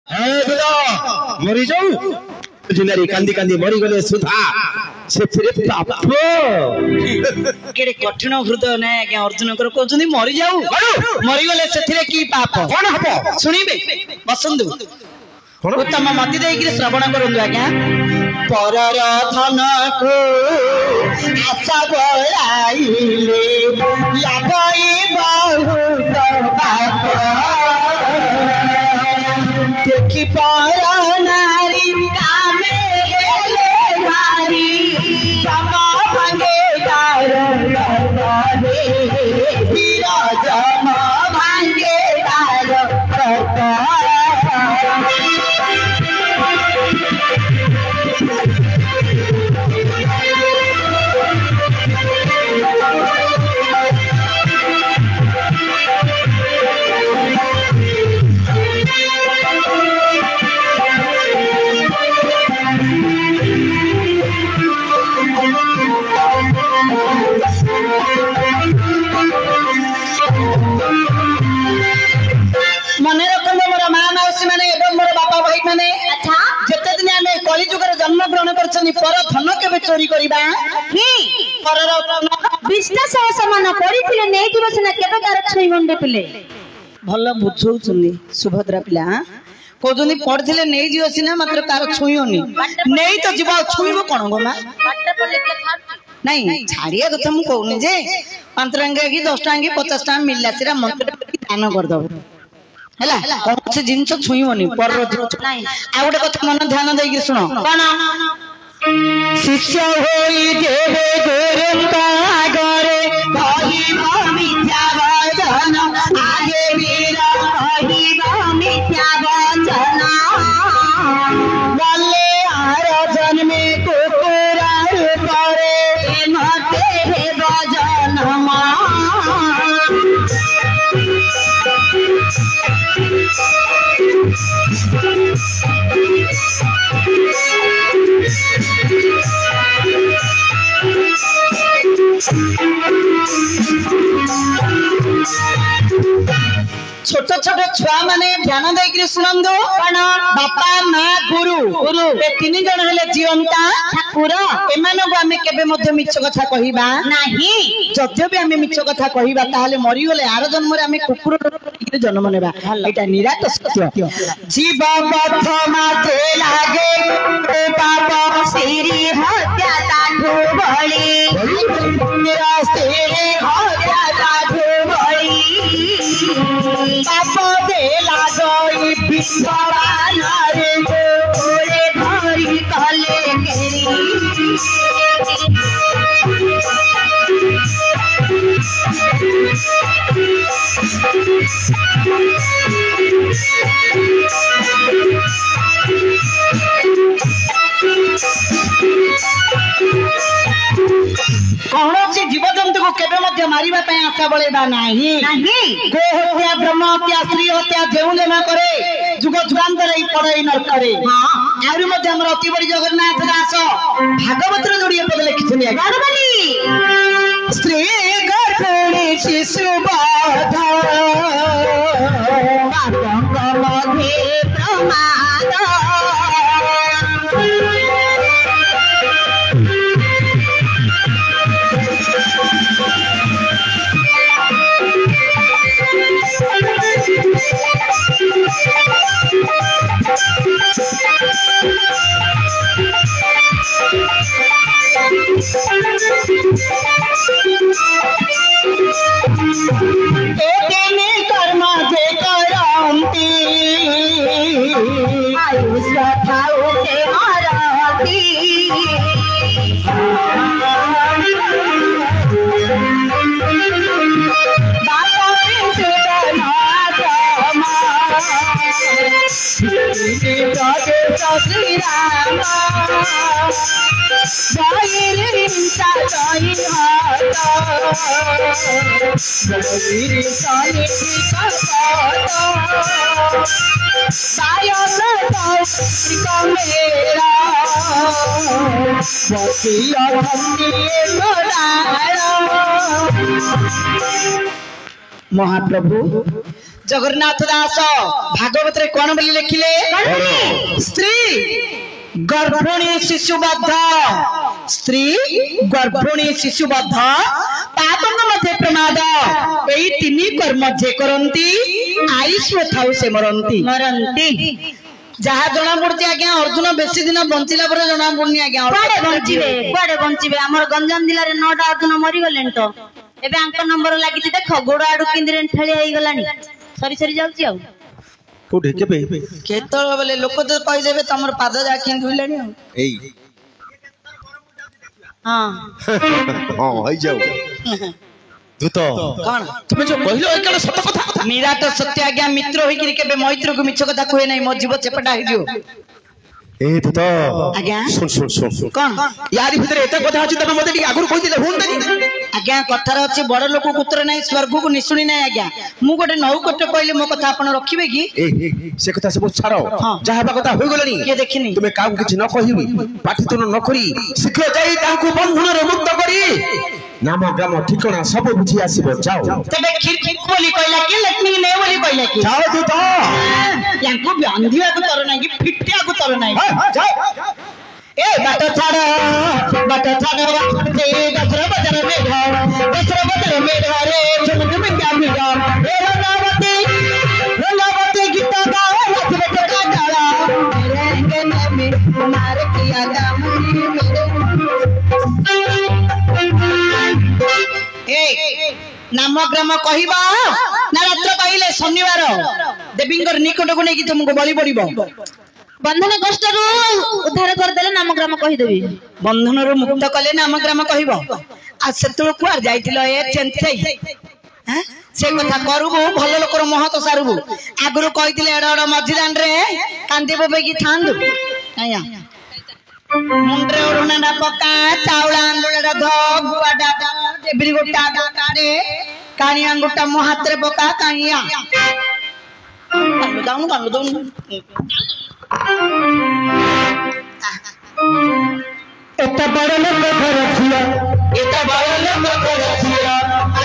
मरी जाऊ जुनारी कांदी कांदी मरी गले सुधा से फिर पाप केड़े कठिन हृदय ने आज्ञा अर्जुन कर कहउछनी मरी जाऊ मरी गले सेथिरे की पाप कोन हबो सुनिबे बसंतु उत्तम मति देकी श्रवण करंतु आज्ञा परर धन को आशा बळाइले लागई बहुत पाप देखी पार नारी कामे गेले नारी समा भांगे दार विराज भांगे दार मने रखंद मोर मां मौसी माने एवं मोर बापा भाई माने अच्छा जते दिन आमे कली जुगर जन्म ग्रहण करछनी पर धन केबे चोरी करिबा परर विश्वास समान पड़िथिले नै दिवस ना केबे तार छई मंडे पिले भल बुझौछनी सुभद्रा पिला कोजनी पड़थिले नै जियो सिना मात्र तार छुइयोनी नै तो जीवा छुइबो कोन गो मां बाटे पले के खात नहीं छाड़िया कथा मु कहूनी जे 5 टंका की 10 टंका की 50 टंका मिलला सेरा मंत्र दान कर दबो हला कौन से जिंस छुईवनी पर नहीं आ गोटे कथा मन ध्यान देकी सुनो कोन शिष्य होई देवे गुरुका गरे कहिबा मिथ्या वचन आगे वीर कहिबा मिथ्या वचन गले आर जन्मे कुकुरार परे मते हे भजन मा छोट छोट छुआ माने ध्यान देकी सुनंदो कौन बापा माँ गुरु गुरु ए 3 जन हेले जीवंता ठाकुर एमानक आमे केबे मध्य मिछ कथा कहिबा नाही जद्य भी आमे मिछ कथा कहिबा ताले मरि गले आर जन्म रे आमे कुकुर जन्म नेबा एटा निराट सत्य जीव पथ माथे लागे ओ पाप श्री हत्या ताठू बळी मेरा श्री हत्या ताठू बळी पाप दे लागई विश्वान रे ओरे धरी कले केरी कौन सी जीव जंतु को केबे मध्य मारिबा पय आशा बळेबा नाही नाही गो हत्या ब्रह्म हत्या स्त्री हत्या जेउले न करे जुग जुगांतर ई पड़ई न करे हां आरु मध्य हमर अति बड़ी जगन्नाथ दास भागवत रे जोड़िए पद लिखिछनी गणबली स्त्री गर्भिणी शिशु बाधा पापंग मध्य प्रमाद कर्म जे करती आयुष थाऊ से मरती बापा श्री राम महाप्रभु जगन्नाथ दास भागवत रे कौन बोली लिखिले स्त्री गर्भिणी शिशुबद्ध स्त्री गर्भिणी शिशुबद्ध पापन मध्य प्रमाद एई तिनी कर्म जे करंती आयुष्य थाउ से मरंती जहा जना पड़ती आज्ञा अर्जुन बेसी दिन बंचिला पर जना पड़नी आज्ञा कुआडे बंचिबे हमर गंजाम जिल्ला रे 9टा अर्जुन मरि गलेन तो एबे अंक नंबर लागिति देख गोड़ आडू किंदिरे ठेली हेई गलानी सरी सरी जाउची आ कोठे केबे केतळ बेले लोक तो कहि देबे तमर पाद जाखिन धुइलानी एई हां हां होई जाऊ दूत कौन तुमे जो कहलो एकला सत कथा मीरा तो सत्य आज्ञा मित्र होई कि केबे मैत्र को मिछ कथा कहे नै मो जीव चेपटा हे दियो ए दूत आज्ञा सुन सुन सुन सुन कौन यारी भितर एते कथा अछि तमे मते टी आगुर कहि दिले हुंतनी आज्ञा कथार अछि बड़ लोक पुत्र नै स्वर्ग को निसुणी नै आज्ञा मु गोटे नौ कटे कहले मो कथा आपण रखिबे की ए से कथा सब छाड़ो जहा बा कथा होई गलनी के देखिनी तुमे काउ किछि न कहिबी पाठितन न करी शीघ्र जाई तांको बंधन रे मुक्त करी नाम ग्राम ठिकाना सब बुझी आसीबो जाओ तबे खिर खिर बोली कहला कि लक्ष्मी ने बोली कहला कि जाओ दूत यांको बांधिया को तर नै कि फिटिया को तर नै जाओ ए बाटो छाड़ो ते दसर बदर में घर रे चमक में क्या मिला ए रंगावती गीत गाओ नाच बटे का डाला मेरे में मार किया दामनी ए नाम ग्राम कहिबा ना रात्र कहले शनिवार देवींगर निकट को नै कि तुमको बलि पड़िबो बंधन कष्ट रु उद्धार कर देले नाम ग्राम कहि देबी बंधन रु मुक्त कले नाम ग्राम कहिबो आ सेतु कुआर जाइतिलो ए चेंचै हैं से कथा करबो भलो लोकर महत सारबो आगुरु कहितिले एडड मझिदान रे कांदी बबे की थांदु आया मुंड्रे ओरुना ना पका चावला आंदोलडा ध गुआडा देबरी गोटा रे कानिया गोटा मो हाथ रे पका कानिया कानु दाउन एता बड़ लोक घर छिया एता बड़ लोक घर छिया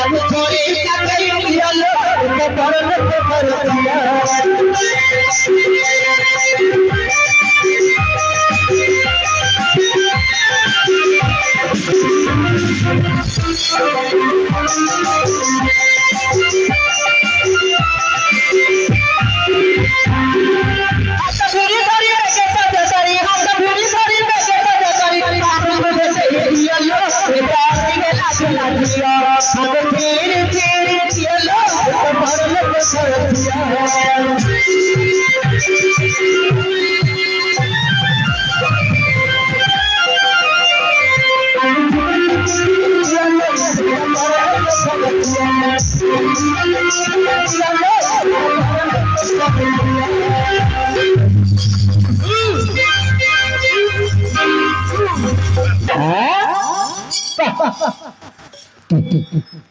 अब छोरी का कई लिया लो एता बड़ लोक घर छिया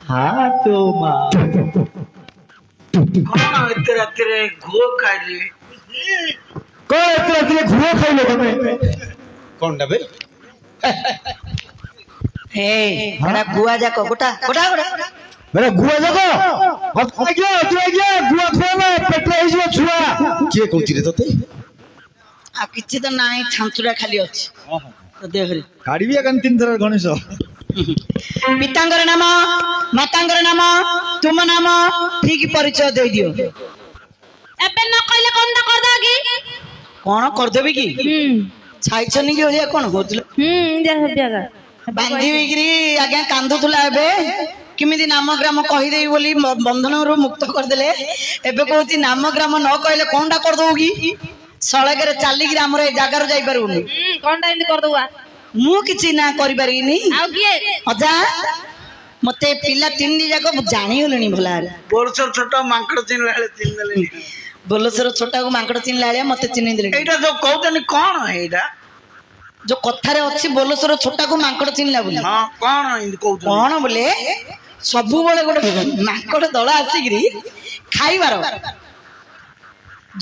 हाँ तो माँ तेरे घो खाई घुओ खाइलो तमे कोन डबे हे बड़ा गुआ जाको गोटा गोटा गोटा मेरा गुआ जाको मत आज्ञा गुआ खाना पेट रे जो छुआ के कहउची रे तते आ किछि त नाही छांचुरा खाली अछि तो देख रे काढिबिया कन तीन थर गणेश पितांगर नाम मातांगर नाम तुम नाम ठीक परिचय दे दियो एबे न कहले कोनटा कर दोगी कोन कर देबी की छाइछनी की होलिया कोन होतलो जा हबियागा बांधी बिक्री आज्ञा कांदुतुला एबे किमिति नाम ग्राम कहि देई बोली बंधन रो मुक्त कर देले एबे कहूची नाम ग्राम न कहले कोनटा कर दोगी सळगरे चाली ग्राम रे जागा रो जाई परउनी कोनटा इंद कर दोवा मु किछि ना करि परिनी आउ किए अजा मते पिला तीन जाको जानि होलनी भला बोलसर छोटा मांकड़ चिन लाले चिन देले बोलसर छोटा को मांकड़ चिन लाले मते चिनि देले एटा जो कहतनी कोन एटा जो कथा रे अछि बोलसर छोटा को मांकड़ चिनला बोली हां कोन इंद कहतनी कोन बोले सबु बेले गोटे मांकड़ दळ आसीगिरी खाइबार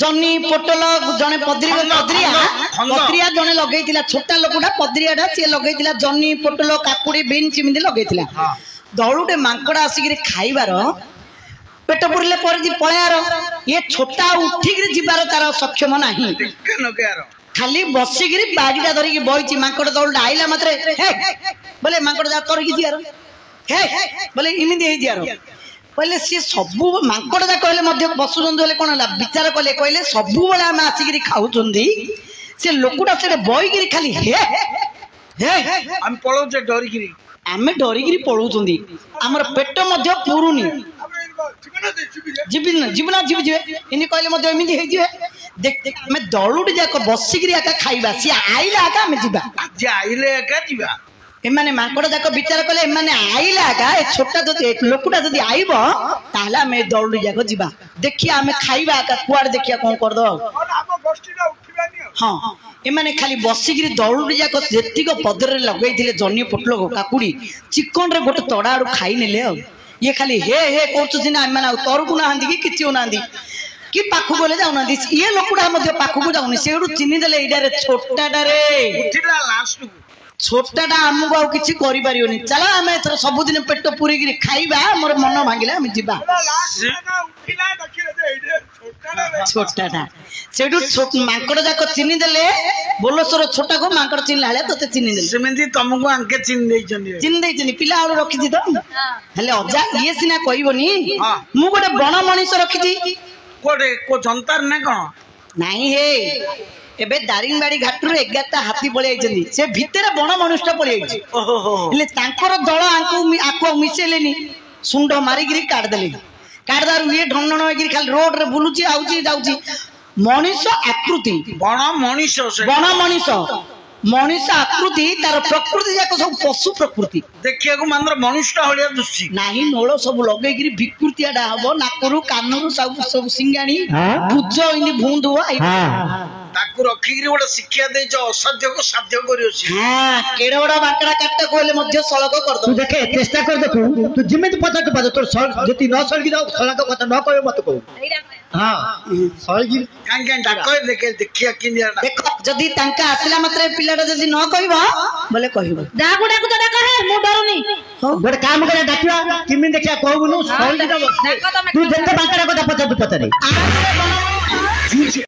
जनी पोटल जने पदरिया जने लगेइतिला छोटा लोकटा पदरियाडा से लगेइतिला जनी पोटल काकुड़ी बीन चिमिदी लगेइतिला दळुटे मांकड़ आसीगिरी खाइबार पेट पुरिले पळयार ये छोटा उठिक जिबार तार सक्षम नाही खाली बसिक बाड़ीटा धरिकी बही माकड़ दौड़ आईला मात्र बोले माकड़ जा तोर जियार बोले इमिदी जियार कहले सी सबू माकड़ जा कहले बसुचंद कौन है विचार कले कहले सबू बेले आम आसिक खाऊं से लोकटा से बहीकि खाली पलाऊे डरिकी आम डरिकी पलाऊँ आमर पेट पुरुनी जीवना इन कहले एमती देख आम दलुटी जाक बसिक खाइबा सी आईला आम जा एमाने माकड़ जाक विचार कले एमाने आईला आका छोटा लोकटा जदि आइब ताहले आम दलुटी जाक जीवा देखिया आम खाइबा आका कुआड़ देखिया कौन कर दो हाँ एमाने खाली बसिक दलुटी जाक जेतिक पदर लगे जनी पोटल काकुड़ी चिकन रे गोटे तड़ा आड़ू खाई नेले ये खाली हे कर तरकू ना कि किसी ना कि पाखु गले जाऊना ये लोकड़ा पाखक जाऊनी से चिन्ह देले इडारे छोटाटे छोटाटा आमको आउ किसी करिपारियोनी चल आम एथर सबुदिन पेट पुरी खाइबा मोर मन भांगिले आम जीवा छोटाटा से माकड़ जाक चिन्ह देले बोलसर छोटा को माकड़ चिन्हला हाले तोते चिन्ह देले सेमंती तुमको आंके चिन्ह देइछनी पिला आउ रखिछि तो हेले अजा ये सिना कहबनी मु गोटे बण मनीष रखिछि कोडे को जनतार ना कोन नाही हे एबे दारिंगबाड़ी घाटू 11टा हाथी पळि आइछनी से भितरे बण मनुष्य पळि आइछि हेले तांकर दळ आको मिसेलेनी सुंड मारिगिरी काट देले काटदार ये ढंगण होगिरी खाली रोड रे बुलुची आउची जाउची मनीष आकृति बण मनीष मनीष आकृति तार प्रकृति जाक सब पशु प्रकृति देखिया को मानर मनुष्य हलिया दुसी नाही नोळ सब लगेगिरी विकृतियाडा हबो नाकरू कानरू सब सिंगाणी पूज इनी भूंद हुआ ताकू रखिगिरी गोटे शिक्षा देछ असाध्य को साध्य करियोसी हां केडे बडा बाकड़ा काटते कोले मध्य सळक कर दो तू देखे चेष्टा कर देखू तू जिमेत पता के तोर जति न सळगी जाओ सळक कथा न कहबे मत को हां सळगी कांगे डाको देखे देखिया किनिया देखो जदी तांका आसिला मात्रे पिलाटा जदी न कहबो बोले कहबो डाकू डाकू तो डाका है मु डरुनी गोटे काम करे डाकिवा किमिन देखिया कहबुनु सळगी जाओ तू जते बाकड़ा कथा पता तू पता रे